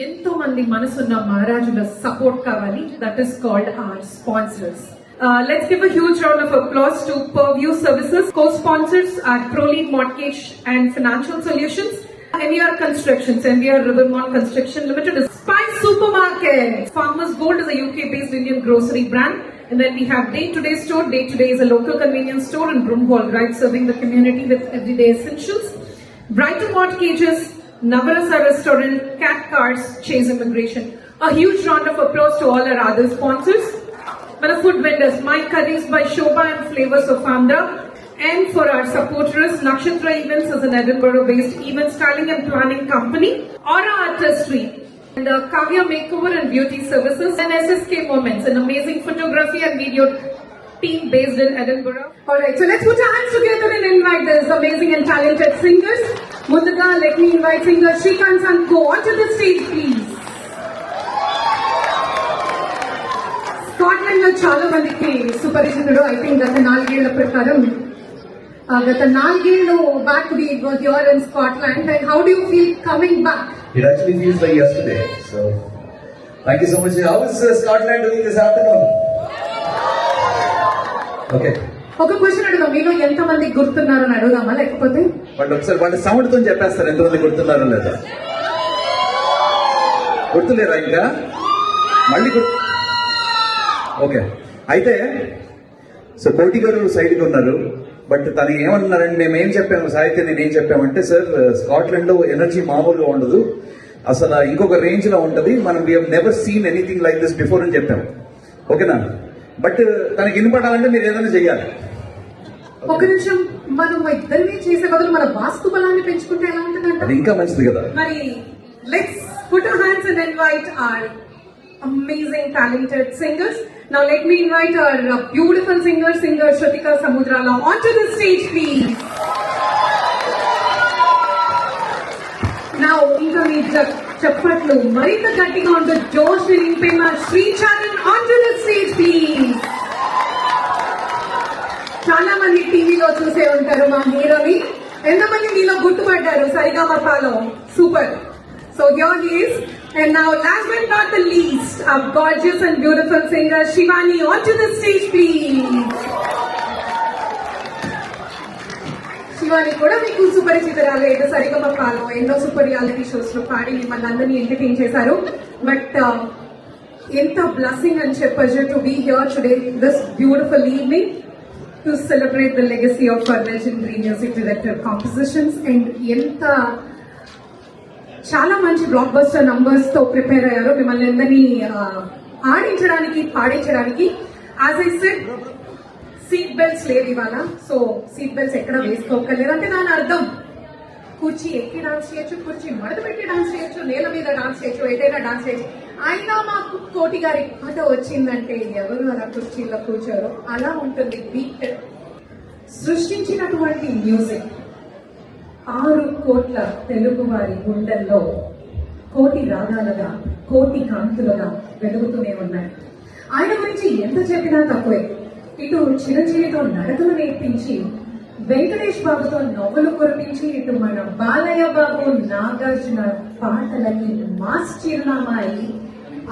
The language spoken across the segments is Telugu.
ఎంతో మంది మనసున్న మహారాజుల సపోర్ట్ కావాలి. That is called our sponsors. Let's give a huge round of applause to Purview Services. Co-sponsors are ProLead Mortgage and Financial Solutions, NVR Constructions, NVR Rivermont Construction Limited, Spice Supermarket, Farmers Gold is a UK-based Indian grocery brand, and then we have Day to Day Store. Day to Day is a local convenience store in Broomhall, right, serving the community with everyday essentials. Brighton Mortgages, Navarasa Restaurant, Cat Cars, Chase Immigration. A huge round of applause to all our other sponsors. Our food vendors, My Curries by Shobha and Flavors of Andhra. And for our supporters, Nakshatra Events is an Edinburgh-based event styling and planning company. Aura Artistry and Kavya Makeover and Beauty Services. And SSK Moments, an amazing photography and video team based in Edinburgh. Alright, so let's put our hands together and invite these amazing and talented singers. Munduga, let me invite singer Shrikant Sanko onto the stage, please. Scotland లో చాలా మందికి సుపరిచితుడు. ఐ థింక్ గత 4 ఏళ్ల ప్రకారం గత 4 ఏళ్ళు back we were here in Scotland. And how do you feel coming back? It actually feels like yesterday. So thank you so much. How is Scotland doing this afternoon? Okay. ఒక క్వశ్చన్ అడుగుదాం, మీలో ఎంత మంది గుర్తున్నారు అని అడుగుదామా, లేకపోతే బట్ ఒకసారి వాళ్ళ సౌండ్ తో చెప్పేస్తారు ఎంతమంది గుర్తున్నారో లేదా. గుర్తులేరా ఇంకా? మళ్ళీ ఓకే. అయితే సో కోటి గారు సైడ్ కి ఉన్నారు. బట్ తను ఏమన్నారంటే, మేము ఏం చెప్పాము, సాహిత్యం నేను ఏం చెప్పామంటే, సార్ స్కాట్లాండ్ లో ఎనర్జీ మామూలుగా ఉండదు, అసలు ఇంకొక రేంజ్ లో ఉంటది, మనం we have never seen anything like this before అని చెప్పాము. ఓకేనా? బట్ తనకి వినపడాలంటే మీరు ఏదైనా చెయ్యాలి. ఒక నిమిషం, మనం ఇద్దరిని చేసే బదులు మన వాస్తు బలాన్ని పెంచుకుంటే ఎలా ఉంటుందంటే అది ఇంకా మంచిది కదా. మరి let's put our hands and invite our amazing talented singers. Now let me invite our beautiful singer Shrutika Samudrala onto the stage, please. Now ఇంకా మీ చప్పట్లు మరింత గట్టిగా ఉంటే జోష్ నింపే మా Shri Charan onto the stage, please. చాలా మంది టీవీలో చూసే ఉంటారు మా హీరోని. ఎంతమంది మీలో గుర్తుపడ్డారు సరిగమపలో? Super. So here he is. And now last but not the least, our gorgeous and beautiful singer Shivani onto the stage, please. Shivani కూడా మీకు సుపరిచితురాలు. ఏదో సరిగమపలో ఎన్నో సూపర్ రియాలిటీ షోస్ లో పాడి మిమ్మల్ని అందరినీ ఎంటర్టైన్ చేశారు. బట్ ఎంత బ్లెస్సింగ్ అని చెప్పచ్చు to be here today this beautiful evening to celebrate the legacy of our legendary music director compositions. And ఎంత చాలా మంచి బ్లాక్ బస్టర్ నంబర్స్ తో ప్రిపేర్ అయ్యారో మిమ్మల్ని అందరినీ ఆడించడానికి పాడించడానికి. As I said, seat belts లేవు ఇవాళ. సో సీట్ బెల్ట్స్ ఎక్కడ వేసుకోకలేరు అంటే దాని అర్థం కుర్చీ ఎక్కి డాన్స్ చేయొచ్చు, కుర్చీ మడత పెట్టి డాన్స్ చేయొచ్చు, నేల మీద డాన్స్ చేయొచ్చు, ఏదైనా డాన్స్ చేయొచ్చు. అయినా మాకు కోటి గారి పాట వచ్చిందంటే ఎవరు అలా కుర్చీలో కూర్చోరు. అలా ఉంటుంది బీట్. సృష్టించినటువంటి మ్యూజిక్ 6 కోట్ల తెలుగు వారి గుండెల్లో కోటి రాగాలుగా, కోటి కాంతులుగా వెలుగుతూనే ఉన్నాయి. ఆయన గురించి ఎంత చెప్పినా తక్కువే. ఇటు చిరంజీవితో నడకలు నేర్పించి, వెంకటేష్ బాబుతో నవ్వులు కురిపించి, ఇటు మన బాలయ్య బాబు, నాగార్జున పాటలకి మాస్ చిరునామా అయి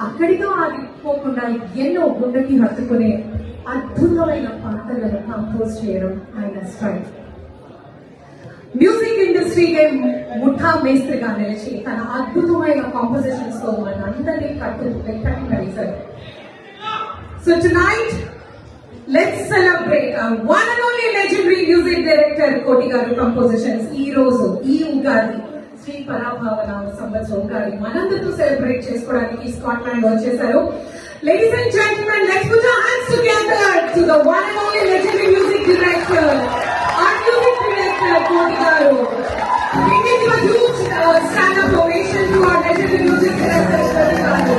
అక్కడితో ఆగిపోకుండా ఎన్నో గుండెకి హత్తుకునే అద్భుతమైన పాటలను కంపోజ్ చేయడం ఆయన స్టైల్. మ్యూజిక్ ఇండస్ట్రీకే ముఠా మేస్త్రిగా నిలిచి తన అద్భుతమైన కాంపోజిషన్స్ తో మన అందరినీ కట్టి నడిచారు. So tonight let's celebrate one and only legendary music director కోటి గారు కంపోజిషన్స్. ఈ రోజు ఈ ఉగాది శ్రీ పరాభావన సంవత్సరం ఉగాది మనందరితో సెలబ్రేట్ చేసుకోవడానికి స్కాట్లాండ్ వచ్చేసారు. Ladies and gentlemen, let's put our hands together to the one and only legendary music director, our music director Koti garu. We give a huge stand-up ovation to our legendary music director Koti garu.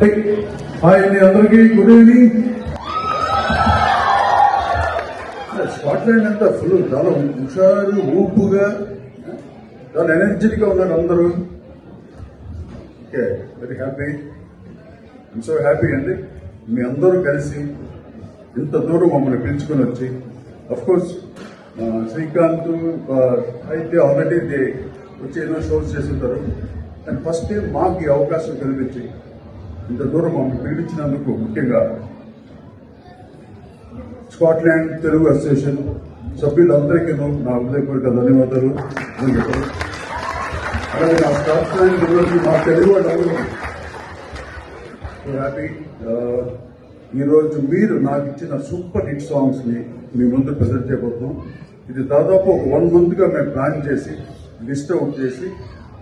Hi అండి అందరికీ గుడ్ ఈవినింగ్. స్కాట్లాండ్ అంతా ఫుల్ చాలా హుషారు ఊపుగా చాలా ఎనర్జెటిక్ గా ఉన్నారు అందరూ. Okay, very happy. I'm so happy అండి మీ అందరూ కలిసి ఇంత దూరం మమ్మల్ని పిలుచుకొని వచ్చి. అఫ్ కోర్స్ శ్రీకాంత్ అయితే ఆల్రెడీ వచ్చి ఎన్నో షోస్ చేస్తుంటారు. అండ్ ఫస్ట్ టైం మాకు ఈ అవకాశం కల్పించి ఇంత దూరం మమ్మల్ని పిలిపించినందుకు ముఖ్యంగా స్కాట్లాండ్ తెలుగు అసోసియేషన్ సభ్యులందరికీ నా హృదయపూర్వక ధన్యవాదాలు. అలాగే నా స్కాట్లాండ్ గురించి మా తెలుగు వాళ్ళందరూ హ్యాపీ. ఈరోజు మీరు నాకు ఇచ్చిన సూపర్ హిట్ సాంగ్స్ ని మీ ముందు ప్రజెంట్ చేయబోతున్నాం. ఇది దాదాపు 1 month గా మేము ప్లాన్ చేసి లిస్ట్ అవుట్ చేసి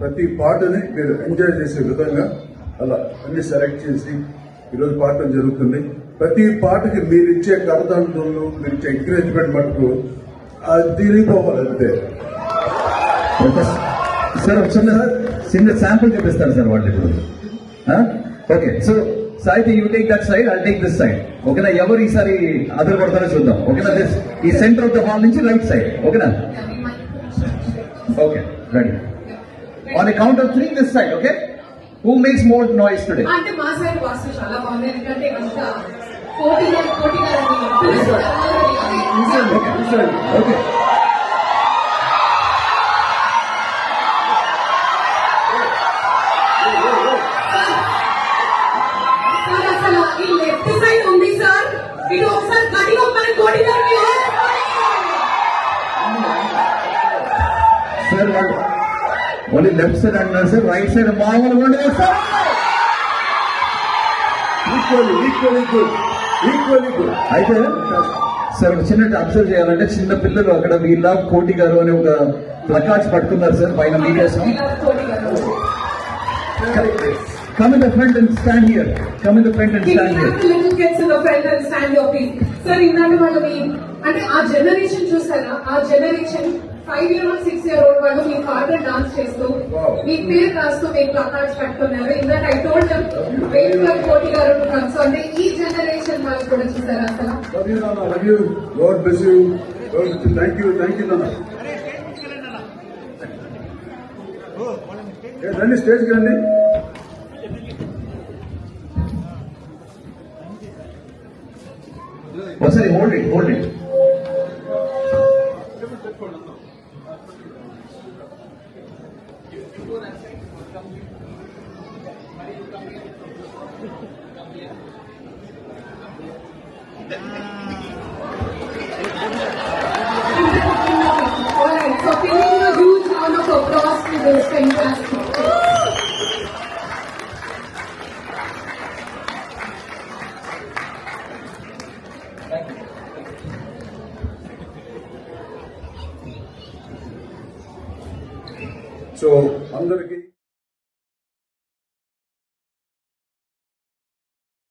ప్రతి పాటని మీరు ఎంజాయ్ చేసే విధంగా అలా అన్ని సెలెక్ట్ చేసి ఈరోజు పాడటం జరుగుతుంది. ప్రతి పాటకి మీరు ఇచ్చే కరదాంతంలో మీరు ఇచ్చే ఎంకరేజ్మెంట్ మటుకు అది తిరిగిపోవాలి అంతే. సార్ చిన్న శాంపుల్ చూపిస్తారు సార్ వాళ్ళు ఇప్పుడు. ఓకే, సో సాయితే you take that side, I'll take this side. ఓకేనా? ఎవరు ఈసారి అదరు పడతారో చూద్దాం. ఓకేనా? ఈ సెంటర్ ఆఫ్ ద హాల్ నుంచి రైట్ సైడ్. ఓకేనా? Okay, ready. On the count of 3 this side. Okay, who makes more noise today? అంటే మా సైడ్ వాస్తు చాలా బాగుంది, ఎందుకంటే అంతా పోటీగా ఓకే, అసలు ఈ లెఫ్ట్ సైడ్ ఉంది సార్, ఇటు ఒకసారి గడిగా మన కోటి గారు సార్ వాళ్ళు ఓన్లీ లెఫ్ట్ సైడ్ అంటున్నారు సార్, రైట్ సైడ్ మామూలుగా ఉండదు సార్. Equally good. అయితే సార్ చిన్న అబ్జర్వ్ చేయాలంటే చిన్న పిల్లలు అక్కడ వీళ్ళ కోటి గారు అని ఒక ప్లకార్డ్స్ పట్టుకున్నారు సార్ పైన medias. Come in the front and stand here. Come in the front and stand here. Little kids in the front and stand your feet. Sir ఇందాక వాళ్ళు అంటే ఆ జనరేషన్ చూసారా, ఆ జనరేషన్ 5-year-old 6-year-old వాళ్ళు మీ పాటలు డాన్స్ చేస్తూ మీ పేరు రాస్తూ మీకు ప్లకార్డ్స్ పెట్టుకున్నారు. ఇందాక I told them wait for Koti గారు టు కమ్. సో అంటే ఈ జనరేషన్ వాళ్ళు కూడా చూసారా అసలు. Love you. God bless you. Thank you, Nana. రండి స్టేజ్కి రండి. ఒకసారి hold it. Alright, so giving a huge round of applause to this fantastic. So అందరికీ